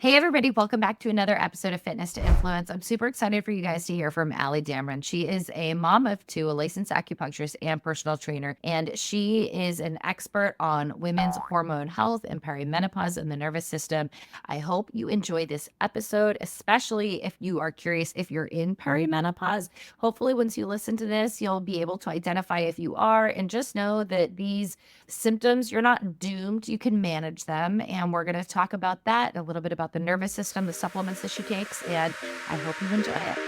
Hey, everybody, welcome back to another episode of Fitness to Influence. I'm super excited for you guys to hear from Allie Damron. She is a mom of two, a licensed acupuncturist and personal trainer, and she is an expert on women's hormone health and perimenopause and the nervous system. I hope you enjoy this episode, especially if you are curious if you're in perimenopause. Hopefully, once you listen to this, you'll be able to identify if you are, and just know that these symptoms, you're not doomed. You can manage them. And we're going to talk about that, a little bit about the nervous system, the supplements that she takes, and I hope you enjoy it.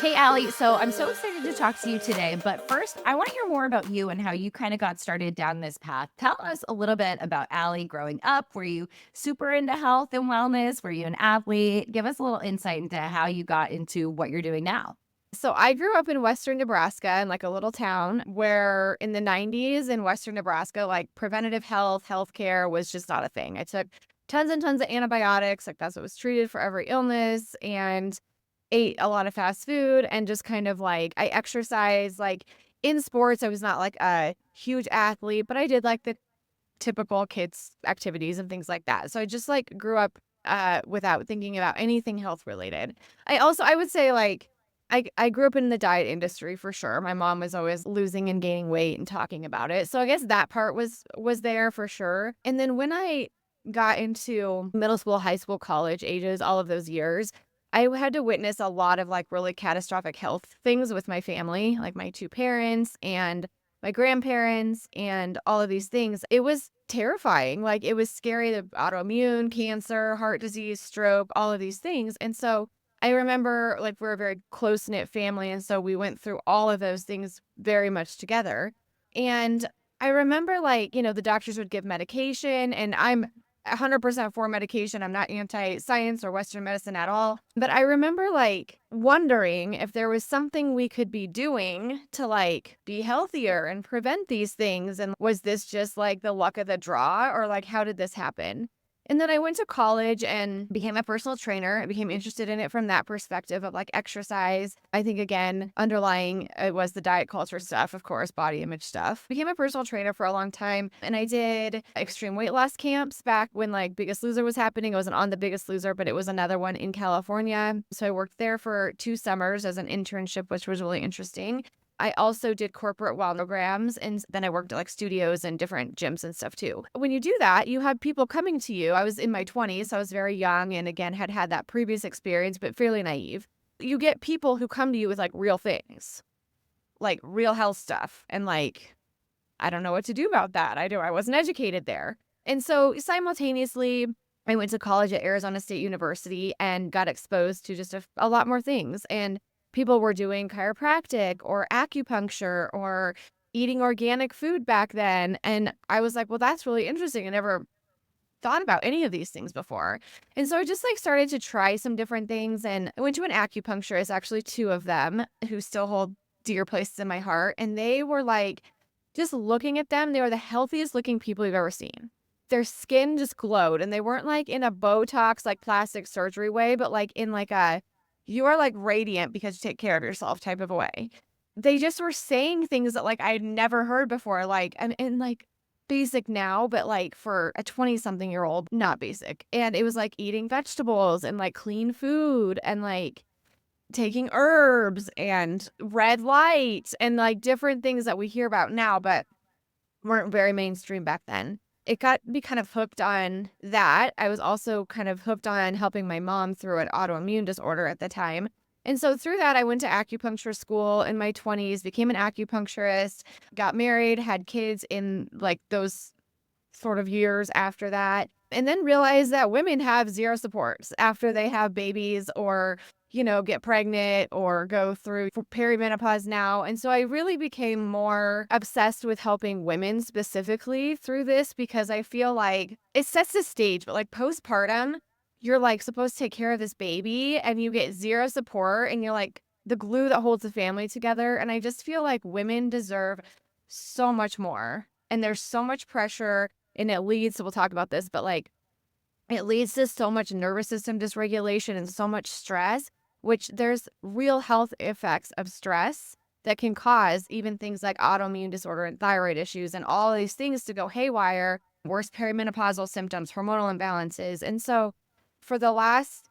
Hey, Allie. So I'm so excited to talk to you today. But first, I want to hear more about you and how you kind of got started down this path. Tell us a little bit about Allie growing up. Were you super into health and wellness? Were you an athlete? Give us a little insight into how you got into what you're doing now. So I grew up in Western Nebraska in like a little town where in the 90s in Western Nebraska, like preventative healthcare was just not a thing. I took tons and tons of antibiotics, like that's what was treated for every illness, and ate a lot of fast food and just kind of like I exercised like in sports. I was not like a huge athlete, but I did like the typical kids activities and things like that. So I just like grew up without thinking about anything health related. I would say like I grew up in the diet industry for sure. My mom was always losing and gaining weight and talking about it. So I guess that part was there for sure. And then when I got into middle school, high school, college ages, all of those years, I had to witness a lot of like really catastrophic health things with my family, like my two parents and my grandparents and all of these things. It was terrifying. Like it was scary, the autoimmune, cancer, heart disease, stroke, all of these things. And so I remember like we're a very close-knit family, and so we went through all of those things very much together. And I remember like, the doctors would give medication, and I'm 100% for medication. I'm not anti-science or Western medicine at all. But I remember like wondering if there was something we could be doing to like be healthier and prevent these things. And was this just like the luck of the draw, or like how did this happen? And then I went to college and became a personal trainer. I became interested in it from that perspective of like exercise. I think again, underlying it was the diet culture stuff, of course, body image stuff. Became a personal trainer for a long time. And I did extreme weight loss camps back when like Biggest Loser was happening. I wasn't on the Biggest Loser, but it was another one in California. So I worked there for 2 summers as an internship, which was really interesting. I also did corporate wellness programs, and then I worked at like studios and different gyms and stuff too. When you do that, you have people coming to you. I was in my 20s, so I was very young and again had that previous experience, but fairly naive. You get people who come to you with like real things, like real health stuff. And like, I don't know what to do about that. I wasn't educated there. And so simultaneously, I went to college at Arizona State University and got exposed to just a lot more things. And people were doing chiropractic or acupuncture or eating organic food back then. And I was like, well, that's really interesting. I never thought about any of these things before. And so I just like started to try some different things. And I went to an acupuncturist, actually 2 of them, who still hold dear places in my heart. And they were like, just looking at them, they were the healthiest looking people you've ever seen. Their skin just glowed, and they weren't like in a Botox, like plastic surgery way, but like in like a you are like radiant because you take care of yourself type of a way. They just were saying things that like I'd never heard before, like and like basic now, but like for a 20-something-year-old, not basic. And it was like eating vegetables and like clean food and like taking herbs and red light and like different things that we hear about now, but weren't very mainstream back then. It got me kind of hooked on that. I was also kind of hooked on helping my mom through an autoimmune disorder at the time. And so through that, I went to acupuncture school in my 20s, became an acupuncturist, got married, had kids in like those sort of years after that, and then realized that women have zero supports after they have babies or get pregnant or go through perimenopause now. And so I really became more obsessed with helping women specifically through this because I feel like it sets the stage, but like postpartum, you're like supposed to take care of this baby and you get zero support and you're like the glue that holds the family together. And I just feel like women deserve so much more. And there's so much pressure and it leads, so we'll talk about this, but like it leads to so much nervous system dysregulation and so much stress, which there's real health effects of stress that can cause even things like autoimmune disorder and thyroid issues and all of these things to go haywire worse perimenopausal symptoms, hormonal imbalances. And so for the last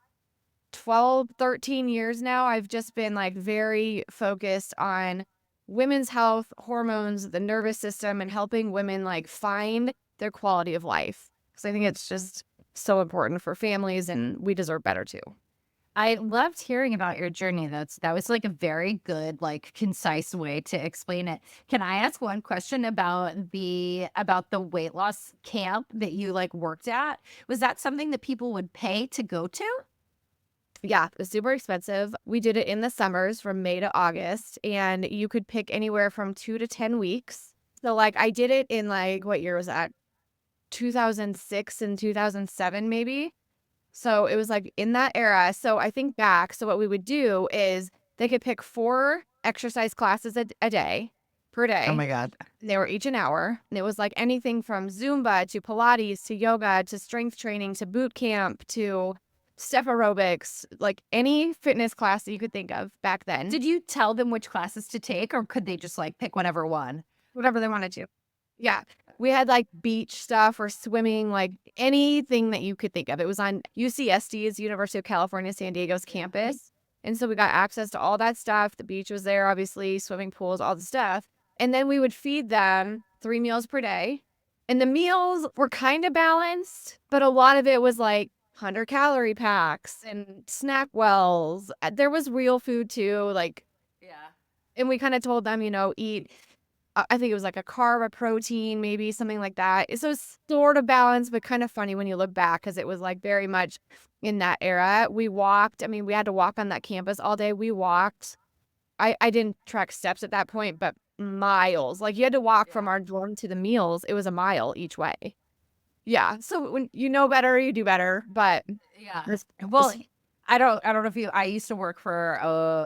12, 13 years now, I've just been like very focused on women's health, hormones, the nervous system, and helping women like find their quality of life. Because I think it's just so important for families and we deserve better too. I loved hearing about your journey. That was like a very good, like concise way to explain it. Can I ask one question about the weight loss camp that you like worked at? Was that something that people would pay to go to? Yeah, it was super expensive. We did it in the summers from May to August, and you could pick anywhere from 2 to 10 weeks. So, like, I did it in like, what year was that? 2006 and 2007, maybe. So it was like in that era. So I think back. So what we would do is they could pick 4 exercise classes a day per Oh day. my God. They were each an hour. And it was like anything from Zumba to Pilates to yoga to strength training to boot camp to step aerobics, like any fitness class that you could think of back then. Did you tell them which classes to take, or could they just like pick whatever one? Whatever they wanted to. Yeah. We had like beach stuff or swimming, like anything that you could think of. It was on UCSD's, University of California, San Diego's campus. And so we got access to all that stuff. The beach was there, obviously, swimming pools, all the stuff. And then we would feed them 3 meals per day. And the meals were kind of balanced, but a lot of it was like 100-calorie packs and snack wells. There was real food too. Like, Yeah. and we kind of told them, eat I think it was like a carb, a protein, maybe something like that. So it's sort of balanced, but kind of funny when you look back because it was like very much in that era. We walked. I mean, we had to walk on that campus all day. We walked. I didn't track steps at that point, but miles. Like you had to walk from our dorm to the meals. It was a mile each way. Yeah. So when you know better, you do better. But Yeah. it's- Well, I don't know if I used to work for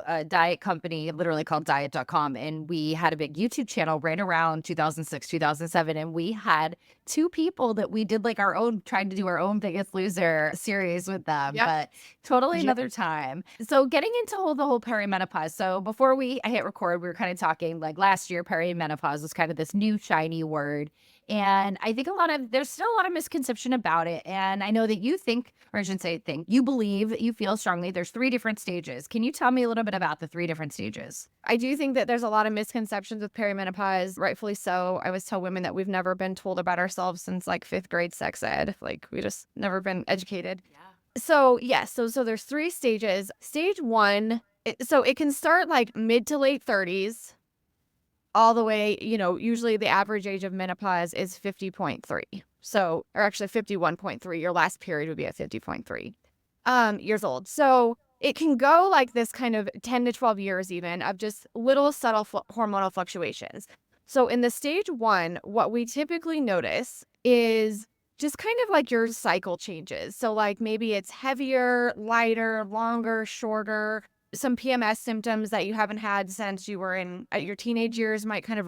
a diet company literally called diet.com, and we had a big YouTube channel right around 2006, 2007. And we had 2 people that we did like trying to do our own Biggest Loser series with them, Yep. but totally Yep. another time. So getting into the whole perimenopause. So before I hit record, we were kind of talking like last year, perimenopause was kind of this new shiny word. And I think there's still a lot of misconception about it. And I know that you think, or I shouldn't say think, you believe, you feel strongly there's 3 different stages. Can you tell me a little bit about the 3 different stages? I do think that there's a lot of misconceptions with perimenopause, rightfully so. I always tell women that we've never been told about ourselves since like 5th grade sex ed. Like we just never been educated. Yeah. So yes, so there's 3 stages. Stage 1, so it can start like mid to late 30s, all the way, usually the average age of menopause is 50.3. So, or actually 51.3. Your last period would be at 50.3 years old. So it can go like this kind of 10 to 12 years even of just little subtle hormonal fluctuations. So in the stage 1, what we typically notice is just kind of like your cycle changes. So like maybe it's heavier, lighter, longer, shorter. Some PMS symptoms that you haven't had since you were at your teenage years might kind of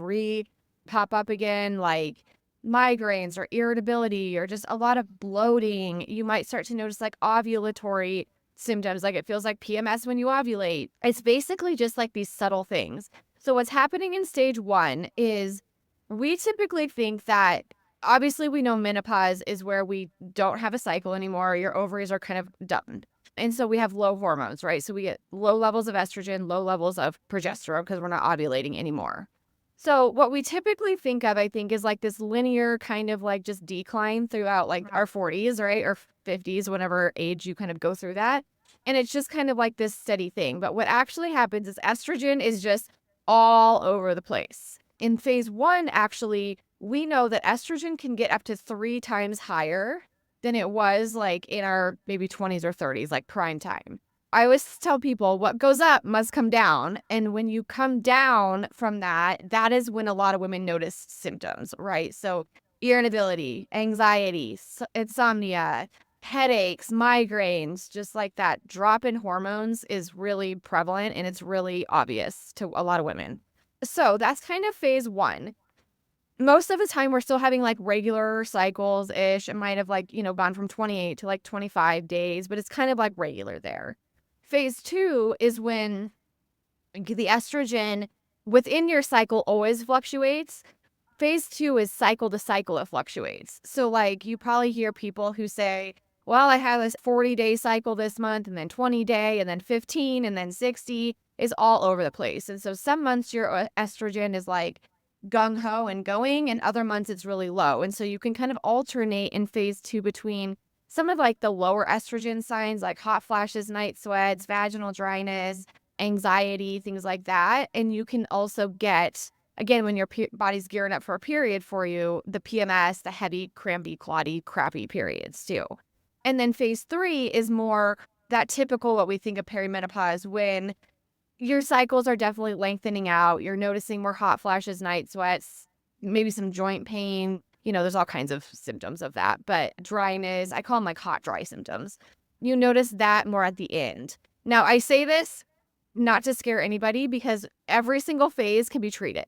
pop up again, like migraines or irritability or just a lot of bloating. You might start to notice like ovulatory symptoms, like it feels like PMS when you ovulate. It's basically just like these subtle things. So what's happening in stage 1 is we typically think that obviously we know menopause is where we don't have a cycle anymore. Your ovaries are kind of done. And so we have low hormones, right? So we get low levels of estrogen, low levels of progesterone because we're not ovulating anymore. So what we typically think of, I think, is like this linear kind of like just decline throughout like our 40s, right? Or 50s, whatever age you kind of go through that. And it's just kind of like this steady thing. But what actually happens is estrogen is just all over the place. In phase 1, actually, we know that estrogen can get up to 3 times higher than it was like in our maybe 20s or 30s, like prime time. I always tell people what goes up must come down. And when you come down from that is when a lot of women notice symptoms, right? So irritability, anxiety, insomnia, headaches, migraines, just like that drop in hormones is really prevalent and it's really obvious to a lot of women. So that's kind of phase 1. Most of the time we're still having like regular cycles ish. It might have like, gone from 28 to like 25 days, but it's kind of like regular there. Phase 2 is when the estrogen within your cycle always fluctuates, Phase 2 is cycle to cycle, it fluctuates. So, like, you probably hear people who say, well, I have this 40-day cycle this month, and then 20-day, and then 15, and then 60 is all over the place. And so some months your estrogen is like gung-ho and going, and other months it's really low. And so you can kind of alternate in phase 2 between some of like the lower estrogen signs, like hot flashes, night sweats, vaginal dryness, anxiety, things like that. And you can also get, again, when your body's gearing up for a period for you, the PMS, the heavy, crampy, clotty, crappy periods too. And then phase 3 is more that typical what we think of perimenopause, when your cycles are definitely lengthening out. You're noticing more hot flashes, night sweats, maybe some joint pain. There's all kinds of symptoms of that, but dryness, I call them like hot, dry symptoms. You notice that more at the end. Now, I say this not to scare anybody, because every single phase can be treated.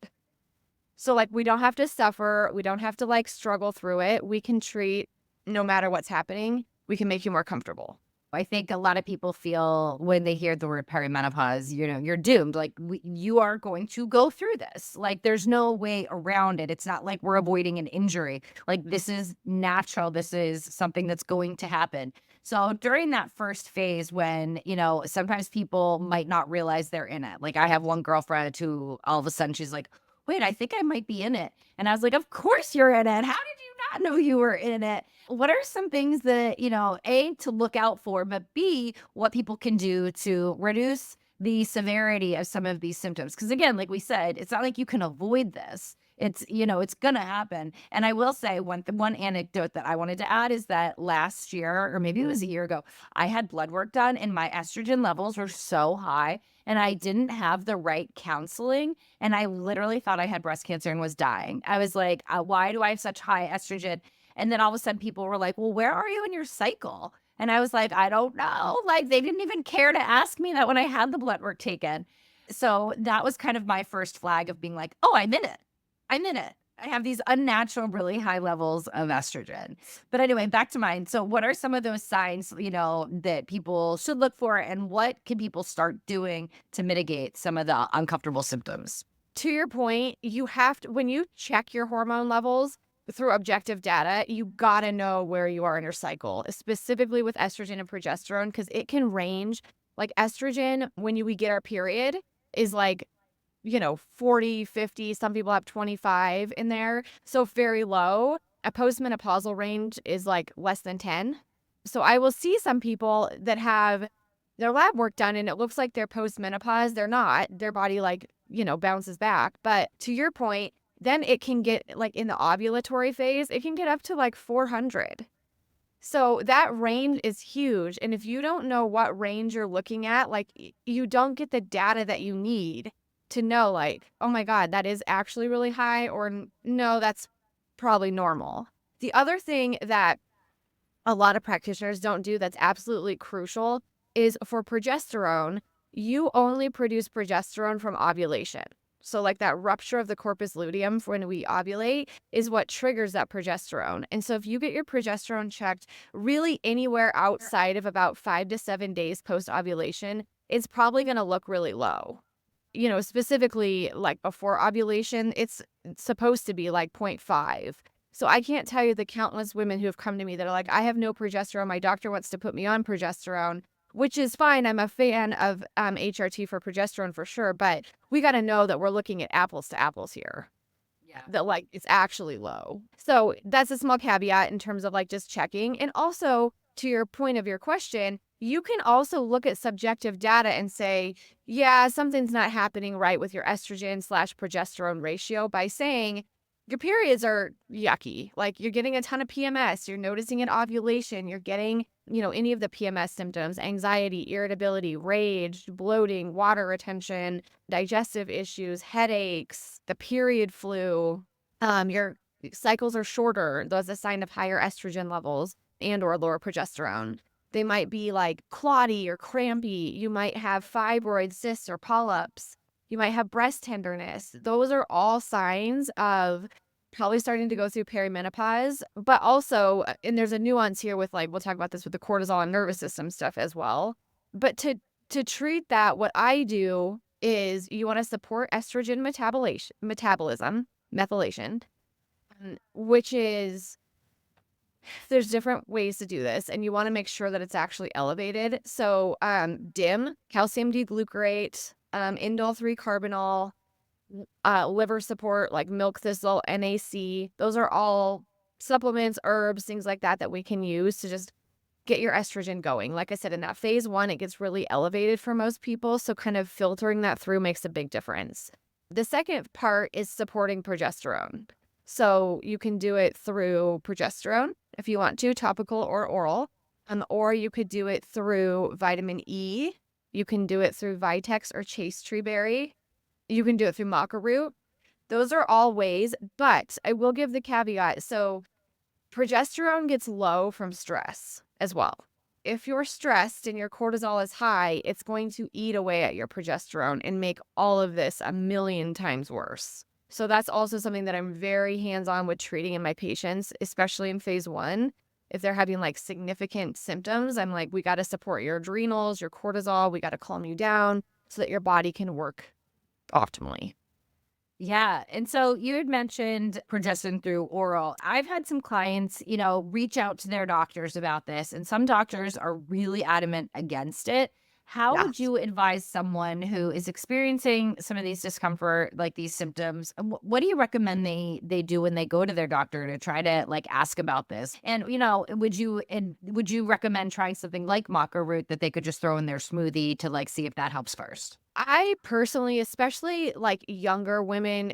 So, like, we don't have to suffer. We don't have to like struggle through it. We can treat no matter what's happening. We can make you more comfortable. I think a lot of people feel when they hear the word perimenopause, you're doomed. Like, you are going to go through this. Like, there's no way around it. It's not like we're avoiding an injury. Like, this is natural. This is something that's going to happen. So during that first phase, when, sometimes people might not realize they're in it. Like, I have one girlfriend who all of a sudden she's like, wait, I think I might be in it. And I was like, of course you're in it. How did you not know you were in it? What are some things that, A, to look out for, but B, what people can do to reduce the severity of some of these symptoms? Because again, like we said, it's not like you can avoid this. It's going to happen. And I will say one anecdote that I wanted to add is that last year, or maybe it was a year ago, I had blood work done and my estrogen levels were so high and I didn't have the right counseling. And I literally thought I had breast cancer and was dying. I was like, why do I have such high estrogen? And then all of a sudden people were like, well, where are you in your cycle? And I was like, I don't know. Like, they didn't even care to ask me that when I had the blood work taken. So that was kind of my first flag of being like, oh, I'm in it. I'm in it. I have these unnatural, really high levels of estrogen. But anyway, back to mine. So what are some of those signs, that people should look for, and what can people start doing to mitigate some of the uncomfortable symptoms? To your point, you have to, when you check your hormone levels through objective data, you got to know where you are in your cycle, specifically with estrogen and progesterone, because it can range. Like, estrogen, when we get our period, is like, 40, 50, some people have 25 in there. So very low. A postmenopausal range is like less than 10. So I will see some people that have their lab work done and it looks like they're postmenopause. They're not. Their body bounces back. But to your point, then it can get like in the ovulatory phase, it can get up to like 400. So that range is huge. And if you don't know what range you're looking at, like, you don't get the data that you need to know, like, oh my God, that is actually really high, or no, that's probably normal. The other thing that a lot of practitioners don't do that's absolutely crucial is for progesterone, you only produce progesterone from ovulation. So like that rupture of the corpus luteum when we ovulate is what triggers that progesterone. And so if you get your progesterone checked really anywhere outside of about 5 to 7 days post ovulation, it's probably going to look really low. Specifically like before ovulation, it's supposed to be like 0.5. So I can't tell you the countless women who have come to me that are like, I have no progesterone. My doctor wants to put me on progesterone, which is fine. I'm a fan of HRT for progesterone for sure. But we got to know that we're looking at apples to apples here. Yeah. That like it's actually low. So that's a small caveat in terms of like just checking. And also, to your point of your question, you can also look at subjective data and say, yeah, something's not happening right with your estrogen/progesterone ratio by saying your periods are yucky. Like, you're getting a ton of PMS, you're noticing an ovulation, you're getting, any of the PMS symptoms, anxiety, irritability, rage, bloating, water retention, digestive issues, headaches, the period flu, your cycles are shorter. That's a sign of higher estrogen levels and or lower progesterone. They might be like clotty or crampy. You might have fibroid cysts or polyps. You might have breast tenderness. Those are all signs of probably starting to go through perimenopause. But also, and there's a nuance here with like, we'll talk about this with the cortisol and nervous system stuff as well. But to treat that, what I do is you want to support estrogen methylation. which is there's different ways to do this, and you want to make sure that it's actually elevated. So, DIM, calcium D-glucarate, indole 3-carbinol, liver support like milk thistle, NAC. Those are all supplements, herbs, things like that that we can use to just get your estrogen going. Like I said, in that phase 1, it gets really elevated for most people. So kind of filtering that through makes a big difference. The second part is supporting progesterone. So you can do it through progesterone if you want to, topical or oral, or you could do it through vitamin E. You can do it through Vitex or chaste tree berry. You can do it through maca root. Those are all ways, but I will give the caveat. So progesterone gets low from stress as well. If you're stressed and your cortisol is high, it's going to eat away at your progesterone and make all of this a million times worse. So that's also something that I'm very hands-on with treating in my patients, especially in phase 1. If they're having like significant symptoms, I'm like, we got to support your adrenals, your cortisol, we got to calm you down so that your body can work optimally. Yeah. And so you had mentioned progesterone through oral. I've had some clients, reach out to their doctors about this, and some doctors are really adamant against it. How Yeah. would you advise someone who is experiencing some of these discomfort, like these symptoms? And what do you recommend they do when they go to their doctor to try to like ask about this? And would you recommend trying something like maca root that they could just throw in their smoothie to like see if that helps first? I personally, especially like younger women,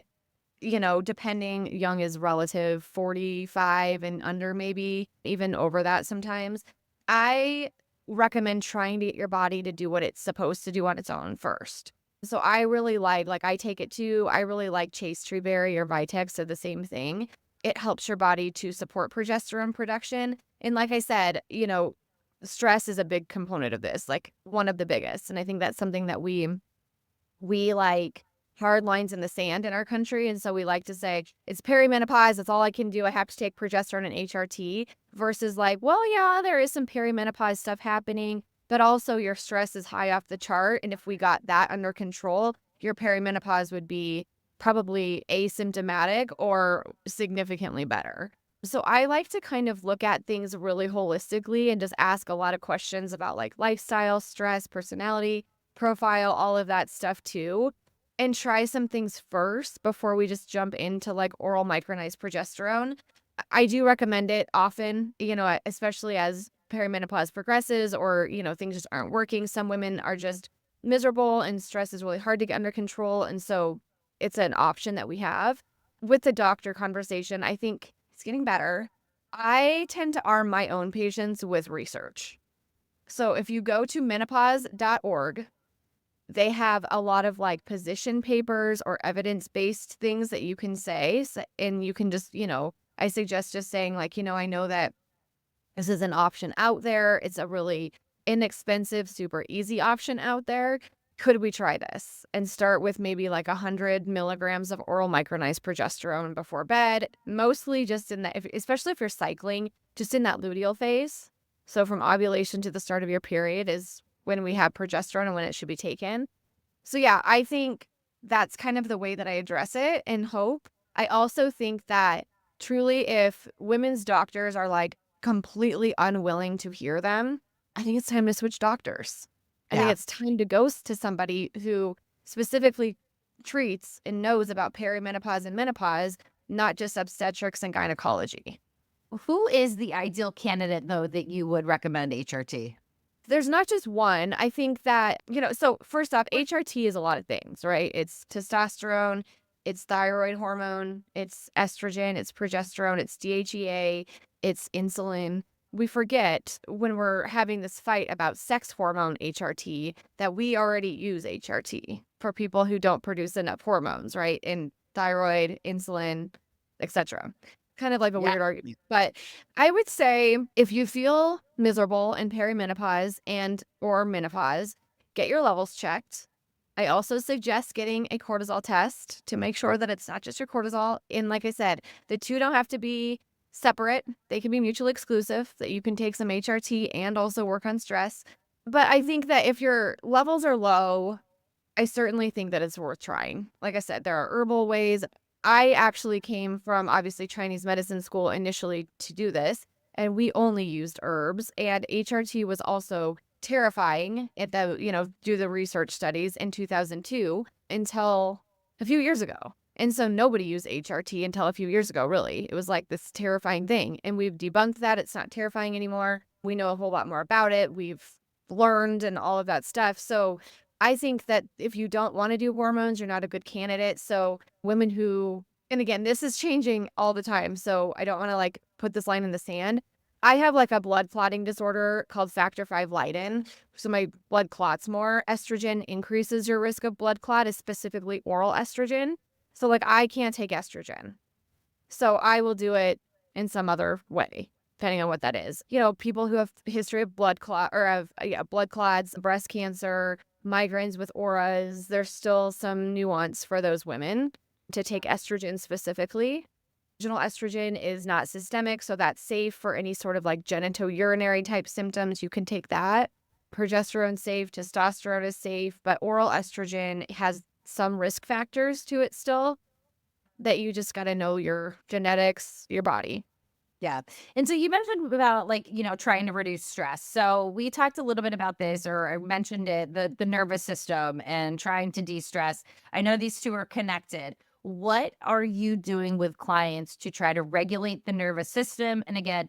depending, young is relative, 45 and under, maybe even over that sometimes. I recommend trying to get your body to do what it's supposed to do on its own first. So I really like I take it too. I really like chaste tree berry or Vitex, so the same thing. It helps your body to support progesterone production. And like I said, stress is a big component of this, like one of the biggest. And I think that's something that we like hard lines in the sand in our country. And so we like to say, it's perimenopause. That's all I can do. I have to take progesterone and HRT versus like, well, yeah, there is some perimenopause stuff happening, but also your stress is high off the chart. And if we got that under control, your perimenopause would be probably asymptomatic or significantly better. So I like to kind of look at things really holistically and just ask a lot of questions about like lifestyle, stress, personality profile, all of that stuff too, and try some things first before we just jump into like oral micronized progesterone. I do recommend it often, especially as perimenopause progresses or, things just aren't working. Some women are just miserable and stress is really hard to get under control. And so it's an option that we have. With the doctor conversation, I think it's getting better. I tend to arm my own patients with research. So if you go to menopause.org, they have a lot of like position papers or evidence-based things that you can say. And you can just, I suggest just saying like, I know that this is an option out there. It's a really inexpensive, super easy option out there. Could we try this and start with maybe like 100 milligrams of oral micronized progesterone before bed, mostly just in that, especially if you're cycling, just in that luteal phase. So from ovulation to the start of your period is when we have progesterone and when it should be taken. So yeah, I think that's kind of the way that I address it and hope. I also think that truly if women's doctors are like completely unwilling to hear them, I think it's time to switch doctors. I think Yeah. it's time to go to somebody who specifically treats and knows about perimenopause and menopause, not just obstetrics and gynecology. Who is the ideal candidate though that you would recommend HRT? There's not just one. I think that, so first off, HRT is a lot of things, right? It's testosterone, it's thyroid hormone, it's estrogen, it's progesterone, it's DHEA, it's insulin. We forget when we're having this fight about sex hormone HRT that we already use HRT for people who don't produce enough hormones, right? In thyroid, insulin, etc. Kind of like a Yeah. weird argument. But I would say if you feel miserable in perimenopause and or menopause, get your levels checked. I also suggest getting a cortisol test to make sure that it's not just your cortisol. And like I said, the two don't have to be separate. They can be mutually exclusive, that you can take some HRT and also work on stress. But I think that if your levels are low, I certainly think that it's worth trying. Like I said, there are herbal ways. I actually came from obviously Chinese medicine school initially to do this, and we only used herbs. And HRT was also terrifying at the, do the research studies in 2002 until a few years ago. And so nobody used HRT until a few years ago, really. It was like this terrifying thing. And we've debunked that. It's not terrifying anymore. We know a whole lot more about it. We've learned and all of that stuff. So I think that if you don't want to do hormones, you're not a good candidate. So women who, and again, this is changing all the time. So I don't want to like put this line in the sand. I have like a blood clotting disorder called factor V Leiden. So my blood clots more. Estrogen increases your risk of blood clot, is specifically oral estrogen. So like I can't take estrogen. So I will do it in some other way, depending on what that is. People who have history of blood clot or have blood clots, breast cancer, migraines with auras, there's still some nuance for those women to take estrogen specifically. Vaginal estrogen is not systemic, so that's safe for any sort of like genitourinary type symptoms. You can take that. Progesterone safe, testosterone is safe, but oral estrogen has some risk factors to it still that you just got to know your genetics, your body. Yeah. And so you mentioned about like, trying to reduce stress. So we talked a little bit about this, or I mentioned it, the nervous system and trying to de-stress. I know these two are connected. What are you doing with clients to try to regulate the nervous system? And again,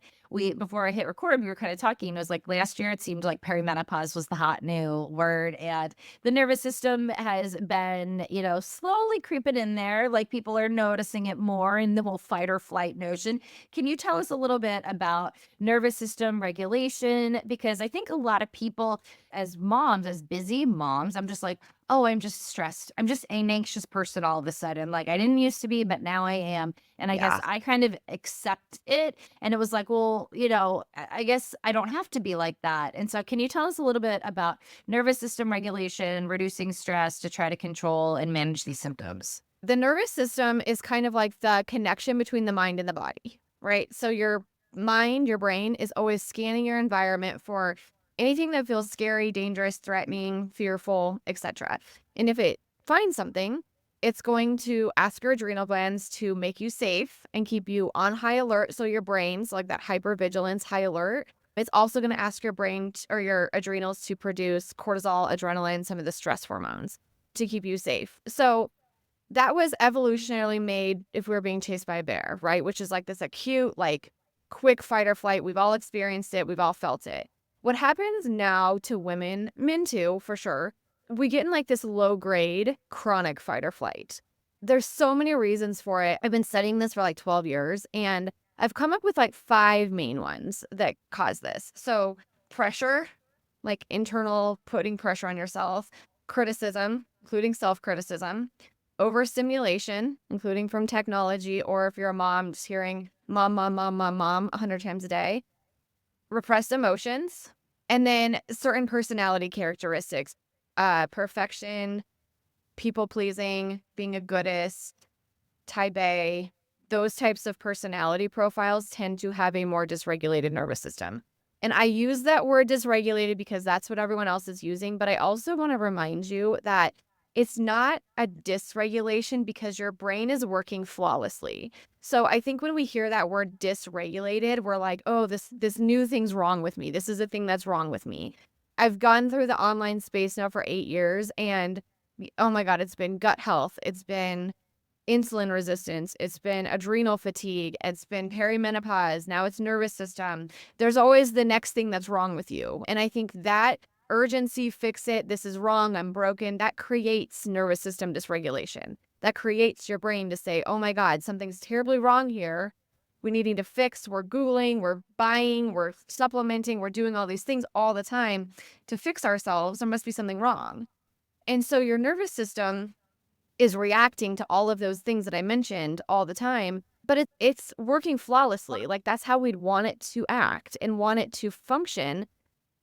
before I hit record, we were kind of talking. It was like last year, it seemed like perimenopause was the hot new word. And the nervous system has been, slowly creeping in there. Like people are noticing it more in the whole fight or flight notion. Can you tell us a little bit about nervous system regulation? Because I think a lot of people, as moms, as busy moms, I'm just like, oh, I'm just stressed. I'm just an anxious person all of a sudden. Like I didn't used to be, but now I am. And I guess Yeah. I kind of accept it. And it was like, well, I guess I don't have to be like that. And so can you tell us a little bit about nervous system regulation, reducing stress to try to control and manage these symptoms? The nervous system is kind of like the connection between the mind and the body, right? So your mind, your brain is always scanning your environment for anything that feels scary, dangerous, threatening, fearful, etc. And if it finds something, it's going to ask your adrenal glands to make you safe and keep you on high alert. So your brain's like that hypervigilance, high alert. It's also going to ask your brain or your adrenals to produce cortisol, adrenaline, some of the stress hormones to keep you safe. So that was evolutionarily made if we were being chased by a bear, right? Which is like this acute, like quick fight or flight. We've all experienced it. We've all felt it. What happens now to women, men too, for sure, we get in like this low grade chronic fight or flight. There's so many reasons for it. I've been studying this for like 12 years and I've come up with like 5 main ones that cause this. So pressure, like internal putting pressure on yourself, criticism, including self-criticism, overstimulation, including from technology, or if you're a mom, just hearing mom, mom, mom, mom, mom 100 times a day, repressed emotions, and then certain personality characteristics, perfection, people pleasing, being a goodist, type A, those types of personality profiles tend to have a more dysregulated nervous system. And I use that word dysregulated because that's what everyone else is using. But I also want to remind you that it's not a dysregulation because your brain is working flawlessly. So I think when we hear that word dysregulated, we're like, oh, this new thing's wrong with me. This is a thing that's wrong with me. I've gone through the online space now for 8 years and oh my God, it's been gut health. It's been insulin resistance. It's been adrenal fatigue. It's been perimenopause. Now it's nervous system. There's always the next thing that's wrong with you. And I think that urgency, fix it, this is wrong, I'm broken, that creates nervous system dysregulation. That creates your brain to say, oh my God, something's terribly wrong here. We need to fix. We're Googling, we're buying, we're supplementing, we're doing all these things all the time to fix ourselves. There must be something wrong. And so your nervous system is reacting to all of those things that I mentioned all the time, but it's working flawlessly. Like that's how we'd want it to act and want it to function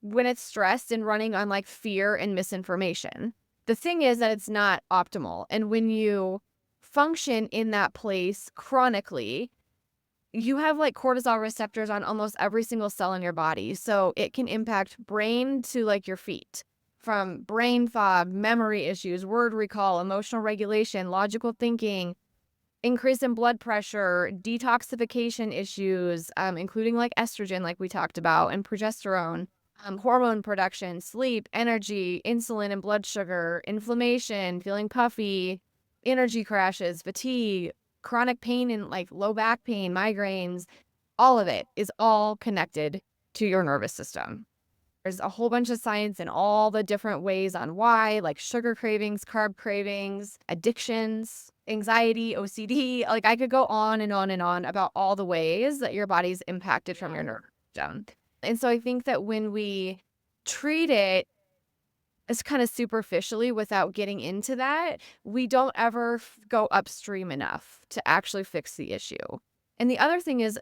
when it's stressed and running on like fear and misinformation. The thing is that it's not optimal. And when you function in that place chronically, you have like cortisol receptors on almost every single cell in your body. So it can impact brain to like your feet. From brain fog, memory issues, word recall, emotional regulation, logical thinking, increase in blood pressure, detoxification issues, including like estrogen, like we talked about, and progesterone, hormone production, sleep, energy, insulin and blood sugar, inflammation, feeling puffy, energy crashes, fatigue, chronic pain and like low back pain, migraines, all of it is all connected to your nervous system. There's a whole bunch of science in all the different ways on why, like sugar cravings, carb cravings, addictions, anxiety, OCD. Like I could go on and on and on about all the ways that your body's impacted from your nervous system. And so I think that when we treat it as kind of superficially without getting into that, we don't ever go upstream enough to actually fix the issue. And the other thing is,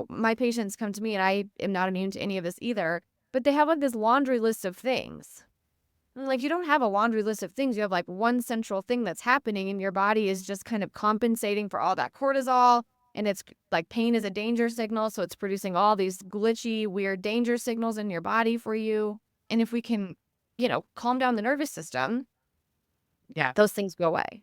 my patients come to me and I am not immune to any of this either, but they have like this laundry list of things. And, like you don't have a laundry list of things. You have like one central thing that's happening and your body is just kind of compensating for all that cortisol. And it's like pain is a danger signal. So it's producing all these glitchy, weird danger signals in your body for you. And if we can, calm down the nervous system, Yeah. those things go away.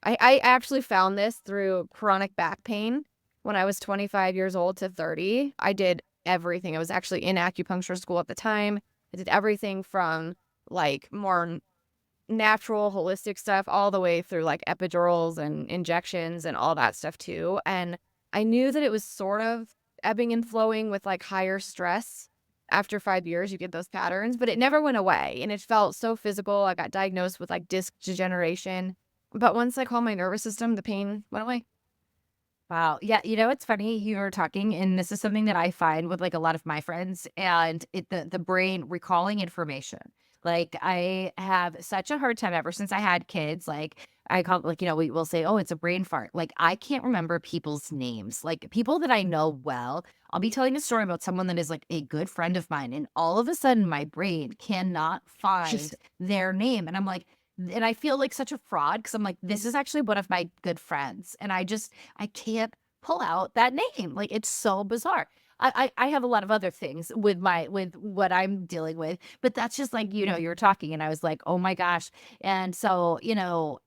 I actually found this through chronic back pain when I was 25 years old to 30. I did everything. I was actually in acupuncture school at the time. I did everything from like more natural, holistic stuff all the way through like epidurals and injections and all that stuff too. And I knew that it was sort of ebbing and flowing with like higher stress. After 5 years, you get those patterns, but it never went away. And it felt so physical. I got diagnosed with like disc degeneration. But once I calmed my nervous system, the pain went away. Wow. Yeah. It's funny you were talking, and this is something that I find with like a lot of my friends, and the brain recalling information. Like I have such a hard time ever since I had kids. Like I call it like, we will say, oh, it's a brain fart. Like I can't remember people's names, like people that I know well. I'll be telling a story about someone that is like a good friend of mine, and all of a sudden my brain cannot find Just their name. And I'm like, and I feel like such a fraud because I'm like, this is actually one of my good friends. And I can't pull out that name. Like it's so bizarre. I have a lot of other things with what I'm dealing with, but that's just like, you were talking and I was like, oh my gosh. And so,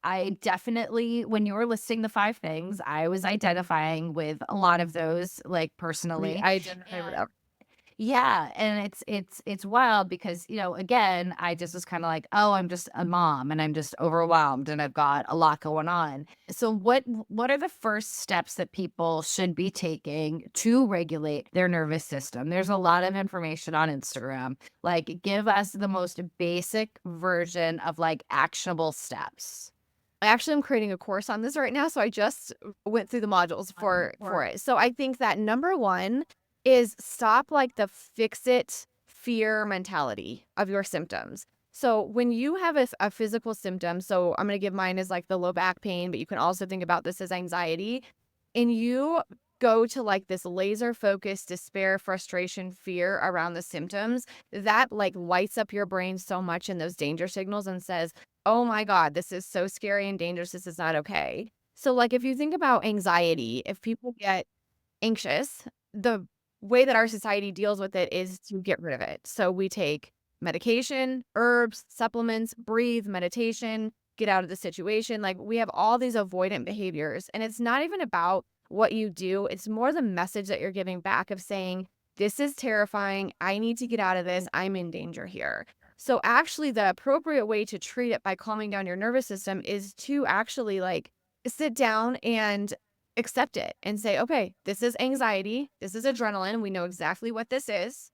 I definitely, when you were listing the 5 things, I was identifying with a lot of those, like we personally. identify with everything. Yeah, and it's wild because, again, I just was kinda like, "Oh, I'm just a mom and I'm just overwhelmed and I've got a lot going on." So what are the first steps that people should be taking to regulate their nervous system? There's a lot of information on Instagram. Like, give us the most basic version of, like, actionable steps. I actually am creating a course on this right now, so I just went through the modules for it. So I think that number one is stop like the fix it fear mentality of your symptoms. So when you have a physical symptom, so I'm going to give mine as like the low back pain, but you can also think about this as anxiety, and you go to like this laser focused despair, frustration, fear around the symptoms, that like lights up your brain so much in those danger signals and says, oh my God, this is so scary and dangerous. This is not okay. So, like, if you think about anxiety, if people get anxious, the way that our society deals with it is to get rid of it. So, we take medication, herbs, supplements, breathe, meditation, get out of the situation. Like, we have all these avoidant behaviors. And it's not even about what you do, it's more the message that you're giving back of saying, this is terrifying. I need to get out of this. I'm in danger here. So actually the appropriate way to treat it by calming down your nervous system is to actually like sit down and accept it and say, okay, this is anxiety. This is adrenaline. We know exactly what this is.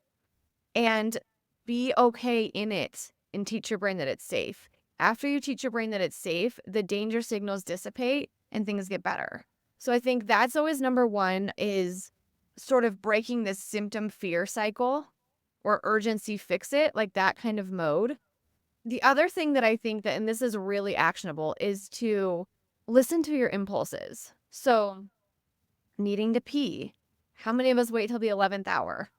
And be okay in it and teach your brain that it's safe. After you teach your brain that it's safe, the danger signals dissipate and things get better. So I think that's always number one is sort of breaking this symptom fear cycle or urgency fix it, like that kind of mode. The other thing that I think that, and this is really actionable, is to listen to your impulses. So, needing to pee. How many of us wait till the 11th hour?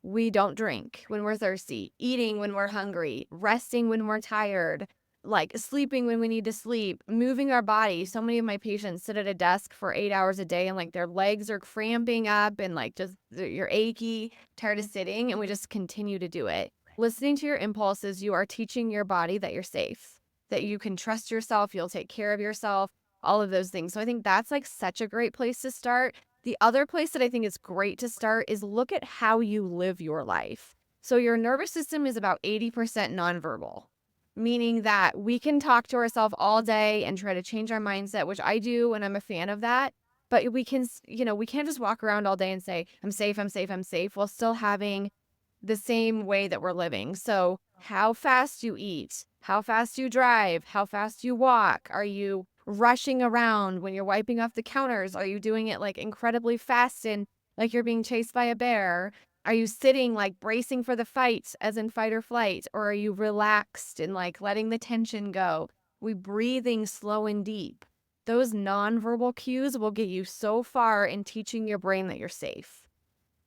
We don't drink when we're thirsty, eating when we're hungry, resting when we're tired, like sleeping when we need to sleep, moving our body. So many of my patients sit at a desk for 8 hours a day and like their legs are cramping up and like just you're achy, tired of sitting, and we just continue to do it. Listening to your impulses, you are teaching your body that you're safe, that you can trust yourself, you'll take care of yourself. all of those things. So I think that's like such a great place to start. The other place that I think is great to start is look at how you live your life. So your nervous system is about 80% nonverbal, meaning that we can talk to ourselves all day and try to change our mindset, which I do, and I'm a fan of that. But we can, we can't just walk around all day and say, I'm safe, I'm safe, I'm safe, while still having the same way that we're living. So how fast you eat, how fast you drive, how fast you walk. Are you rushing around when you're wiping off the counters? Are you doing it like incredibly fast and like you're being chased by a bear? Are you sitting like bracing for the fight, as in fight or flight? Or are you relaxed and like letting the tension go? We breathing slow and deep. Those nonverbal cues will get you so far in teaching your brain that you're safe.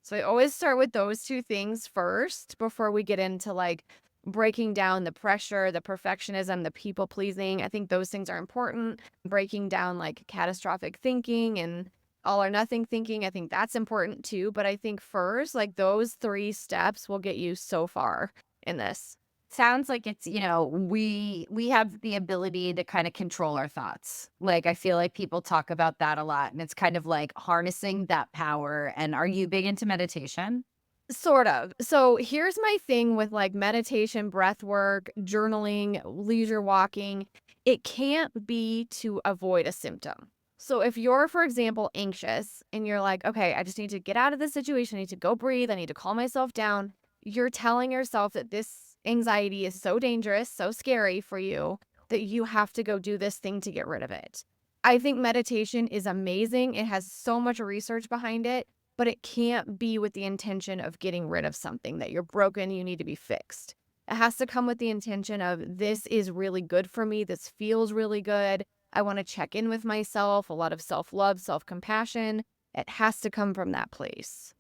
So I always start with those two things first before we get into like breaking down the pressure, the perfectionism, the people pleasing. I think those things are important. Breaking down like catastrophic thinking and all or nothing thinking, I think that's important too. But I think first, like those 3 steps will get you so far in this. Sounds like it's, we have the ability to kind of control our thoughts. Like I feel like people talk about that a lot, and it's kind of like harnessing that power. And are you big into meditation? Sort of. So here's my thing with like meditation, breath work, journaling, leisure walking. It can't be to avoid a symptom. So if you're, for example, anxious and you're like, okay, I just need to get out of this situation. I need to go breathe. I need to calm myself down. You're telling yourself that this anxiety is so dangerous, so scary for you that you have to go do this thing to get rid of it. I think meditation is amazing. It has so much research behind it, but it can't be with the intention of getting rid of something that you're broken, you need to be fixed. It has to come with the intention of this is really good for me. This feels really good. I want to check in with myself, a lot of self-love, self-compassion. It has to come from that place.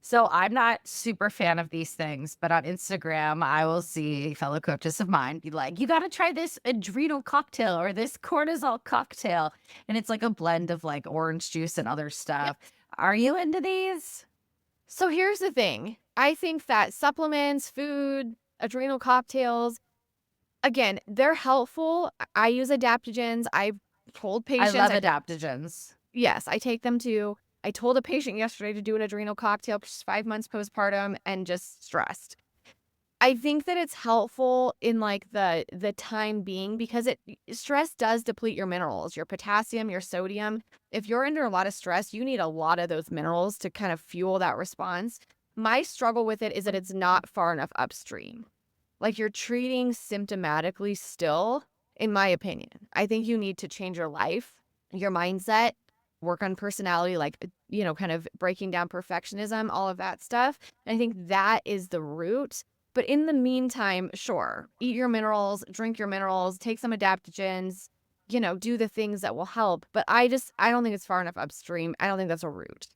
So I'm not super fan of these things, but on Instagram, I will see fellow coaches of mine be like, you got to try this adrenal cocktail or this cortisol cocktail. And it's like a blend of like orange juice and other Yeah. stuff. Are you into these? So here's the thing. I think that supplements, food, adrenal cocktails, again, they're helpful. I use adaptogens. I've told I patients, love adaptogens. yes, I take them too. I told a patient yesterday to do an adrenal cocktail. She's 5 months postpartum and just stressed. I think that it's helpful in like the time being because stress does deplete your minerals, your potassium, your sodium. If you're under a lot of stress, you need a lot of those minerals to kind of fuel that response. My struggle with it is that it's not far enough upstream. Like you're treating symptomatically still, in my opinion. I think you need to change your life, your mindset, work on personality, like, kind of breaking down perfectionism, all of that stuff. And I think that is the root. But in the meantime, sure, eat your minerals, drink your minerals, take some adaptogens, do the things that will help. But I don't think it's far enough upstream. I don't think that's a root.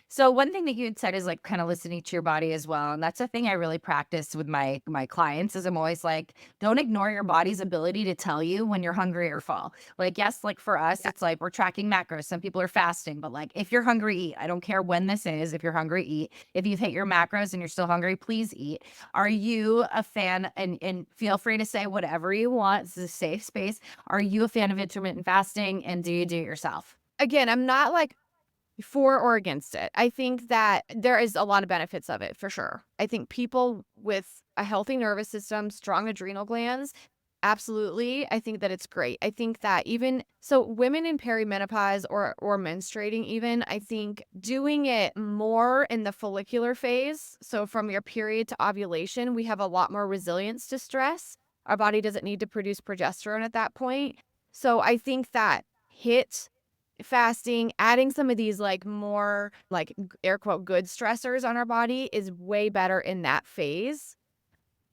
So one thing that you had said is like kind of listening to your body as well. And that's a thing I really practice with my clients is I'm always like, don't ignore your body's ability to tell you when you're hungry or full. Like, yes, like for us, Yeah. it's like we're tracking macros. Some people are fasting, but like if you're hungry, eat. I don't care when this is. If you're hungry, eat. If you've hit your macros and you're still hungry, please eat. Are you a fan? And feel free to say whatever you want. This is a safe space. Are you a fan of intermittent fasting? And do you do it yourself? Again, I'm not like for or against it. I think that there is a lot of benefits of it for sure. I think people with a healthy nervous system, strong adrenal glands, absolutely. I think that it's great. I think that even so women in perimenopause or menstruating even, I think doing it more in the follicular phase, so from your period to ovulation, we have a lot more resilience to stress. Our body doesn't need to produce progesterone at that point. So I think that hit fasting, adding some of these like more like air quote good stressors on our body is way better in that phase.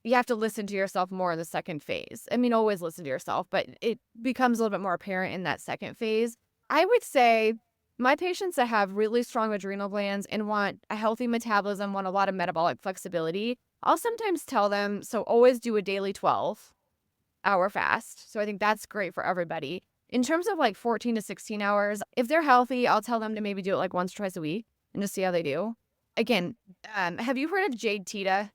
You have to listen to yourself more in the second phase. I mean, always listen to yourself, but it becomes a little bit more apparent in that second phase. I would say my patients that have really strong adrenal glands and want a healthy metabolism, want a lot of metabolic flexibility, I'll sometimes tell them, so always do a daily 12-hour fast. So I think that's great for everybody. In terms of like 14 to 16 hours, if they're healthy, I'll tell them to maybe do it like once, twice a week and just see how they do. Again, have you heard of Jade Teta?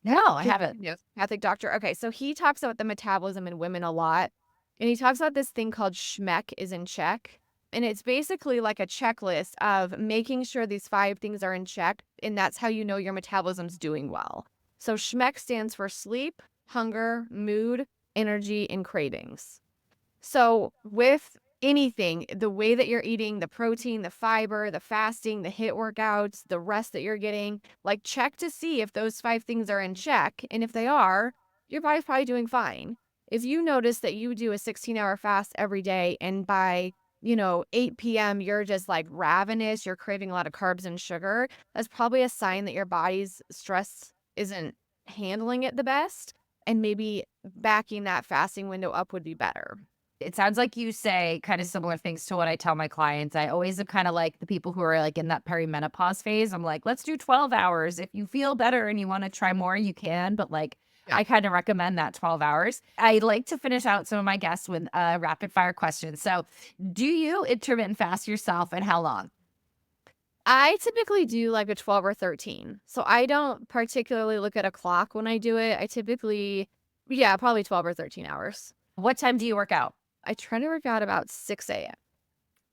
No, I haven't. Yes. Catholic doctor. Okay, so he talks about the metabolism in women a lot. And he talks about this thing called SHMEC is in check. And it's basically like a checklist of making sure these 5 things are in check. And that's how you know your metabolism's doing well. So SHMEC stands for sleep, hunger, mood, energy, and cravings. So with anything, the way that you're eating, the protein, the fiber, the fasting, the HIIT workouts, the rest that you're getting, like check to see if those 5 things are in check. And if they are, your body's probably doing fine. If you notice that you do a 16-hour fast every day and by 8 p.m., you're just like ravenous, you're craving a lot of carbs and sugar, that's probably a sign that your body's stress isn't handling it the best. And maybe backing that fasting window up would be better. It sounds like you say kind of similar things to what I tell my clients. I always am kind of like the people who are like in that perimenopause phase. I'm like, let's do 12 hours. If you feel better and you want to try more, you can. But like, Yeah. I kind of recommend that 12 hours. I like to finish out some of my guests with rapid fire questions. So, do you intermittent fast yourself and how long? I typically do like a 12 or 13. So I don't particularly look at a clock when I do it. I typically, yeah, probably 12 or 13 hours. What time do you work out? I try to work out about 6 a.m.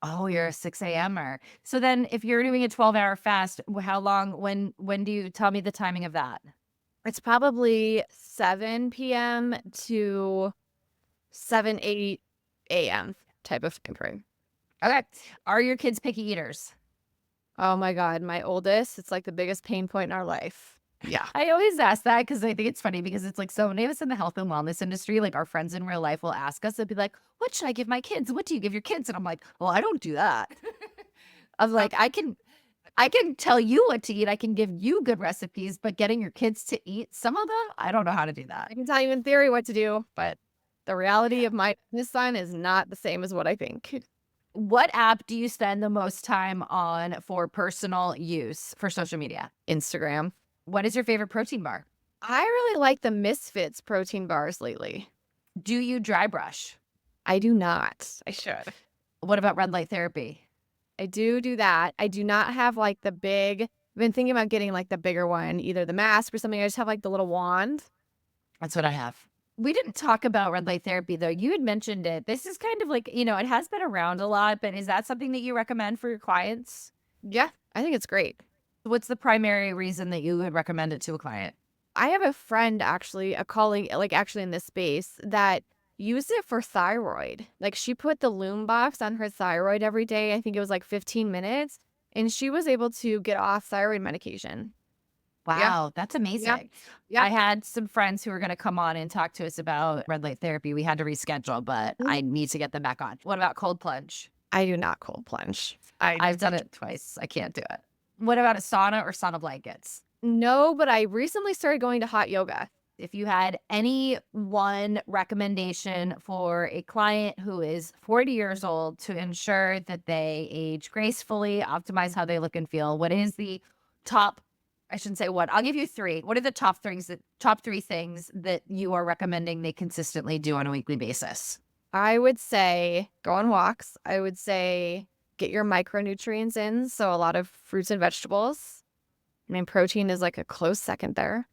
Oh, you're a 6 a.m.er. So then if you're doing a 12-hour fast, how long, when do you tell me the timing of that? It's probably 7 p.m. to 7, 8 a.m. type of time frame. Okay. Are your kids picky eaters? Oh my God, my oldest, it's like the biggest pain point in our life. Yeah. I always ask that because I think it's funny because it's like so many of us in the health and wellness industry, like our friends in real life will ask us, they'll be like, what should I give my kids? What do you give your kids? And I'm like, well, I don't do that. I'm like, I can tell you what to eat. I can give you good recipes, but getting your kids to eat some of them, I don't know how to do that. I can tell you in theory what to do, but the reality of this son is not the same as what I think. What app do you spend the most time on for personal use for social media? Instagram. What is your favorite protein bar? I really like the Misfits protein bars lately. Do you dry brush? I do not. I should. What about red light therapy? I do that. I do not have like the big, I've been thinking about getting like the bigger one, either the mask or something. I just have like the little wand. That's what I have. We didn't talk about red light therapy though. You had mentioned it. This is kind of like, it has been around a lot, but is that something that you recommend for your clients? Yeah, I think it's great. What's the primary reason that you would recommend it to a client? I have a friend actually, a colleague, like actually in this space that used it for thyroid. Like she put the Loom box on her thyroid every day. I think it was like 15 minutes. And she was able to get off thyroid medication. Wow, that's amazing. Yeah. I had some friends who were going to come on and talk to us about red light therapy. We had to reschedule, but I need to get them back on. What about cold plunge? I do not cold plunge. I've done it twice. I can't do it. What about a sauna or sauna blankets? No, but I recently started going to hot yoga. If you had any one recommendation for a client who is 40 years old to ensure that they age gracefully, optimize how they look and feel, what is the top, I shouldn't say what, I'll give you 3. What are the top 3 things that you are recommending they consistently do on a weekly basis? I would say go on walks. I would say get your micronutrients in. So a lot of fruits and vegetables. I mean, protein is like a close second there.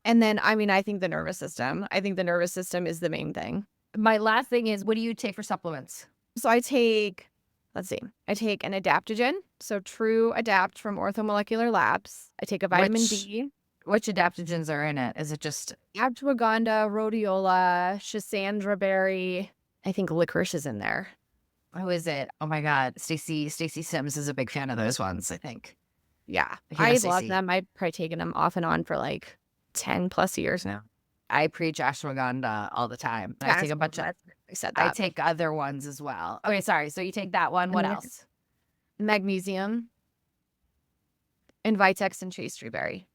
And then, I think the nervous system. I think the nervous system is the main thing. My last thing is, what do you take for supplements? So I take an adaptogen. So True Adapt from Orthomolecular Labs. I take a vitamin D. Which adaptogens are in it? Is it just Ashwagandha, rhodiola, schisandra berry. I think licorice is in there. who is it? Oh my God. Stacy Sims is a big fan of those ones, I think. Yeah, Here, I love Stacey. them. I've probably taken them off and on for like 10 plus years now. I preach ashwagandha all the time. I take a bunch of, I said I that. take other ones as well. Okay, sorry. So you take that one. What then- else? Magnesium and Vitex and chaste berry.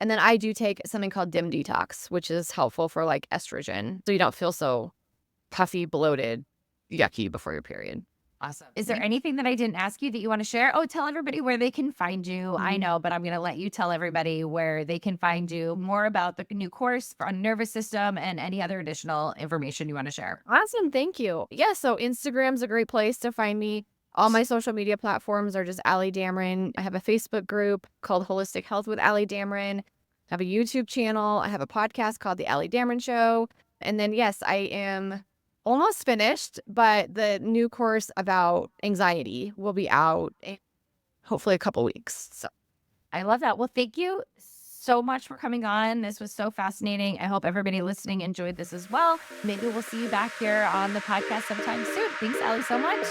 And then I do take something called Dim Detox, which is helpful for like estrogen. So you don't feel so puffy, bloated, yucky before your period. Awesome. Is there anything that I didn't ask you that you want to share? Oh, tell everybody where they can find you. I know, but I'm going to let you tell everybody where they can find you, more about the new course on nervous system and any other additional information you want to share. Awesome. Thank you. Yeah. So Instagram's a great place to find me. All my social media platforms are just Allie Damron. I have a Facebook group called Holistic Health with Allie Damron. I have a YouTube channel. I have a podcast called The Allie Damron Show. And then, yes, I am almost finished, but the new course about anxiety will be out in hopefully a couple weeks. So I love that. Well, thank you so much for coming on. This was so fascinating. I hope everybody listening enjoyed this as well. Maybe we'll see you back here on the podcast sometime soon. Thanks, Allie, so much.